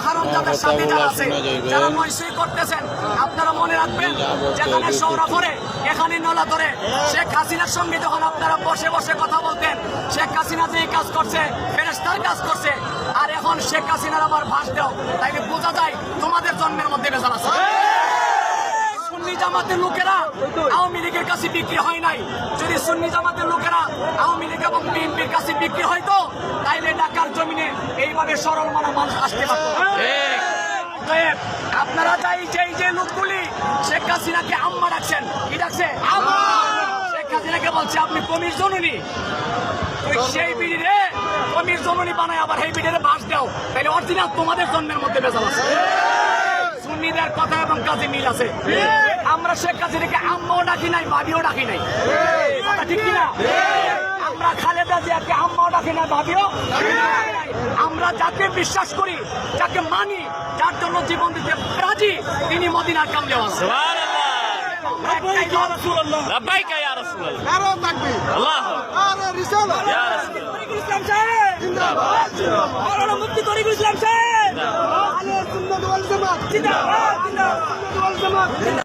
হারামজাদার সাথে যারা আছে, যারা নৈশই করতেছেন, আপনারা মনে রাখবেন যেখানে সৌরা করে এখানে নলা ধরে শেখ হাসিনার সঙ্গে যখন আপনারা বসে বসে কথা বলতেন, শেখ হাসিনা যে কাজ করছে ফেরেশতার কাজ করছে, আর এখন শেখ হাসিনার আবার ভাস দাও, তাইলে বোঝা যায় তোমাদের জন্মের মধ্যে বেজাল আছে। সুন্নি জামাতের লোকেরা আওয়ামী লীগের কাছে বিক্রি হয় নাই। যদি সুন্নি জামাতের লোকেরা আওয়ামী লীগ এবং বিএনপির কাছে বিক্রি হয়তো, তাইলে ঢাকার জমিনে এইভাবে সরল মানা মানুষ আসতে পারত। আপনারা চাই যে লোকগুলি শেখ হাসিনাকে আম্মা ডাকছেন, কি ডাকছে? শেখ হাসিনাকে বলছে আপনি কমির জননী, সেই বিড়িরে কমির জননী বানায় আবার সেই বিড়িরে বাস দাও, তাইলে অরিজিনাল তোমাদের জন্মের মধ্যে বেজাল আছে। সুন্নিদের কথা এবং কাজে মিল আছে। আমরা শেখ হাসিনাকে আম্মাও ডাকি নাই, ভাবিও ডাকি নাই, কথা ঠিক কিনা? আমরা খালেদা জিয়াকে আম্মাও ডাকি নাই, ভাবিও নাই। আমরা যাকে বিশ্বাস করি, যাকে মানি, যার জন্য জীবন দিতে রাজি, তিনি মদিনার কামলে আছে। মুফতি তরিকুল ইসলাম সাহেব জিন্দাবাদ, জিন্দাবাদ, জিন্দাবাদ।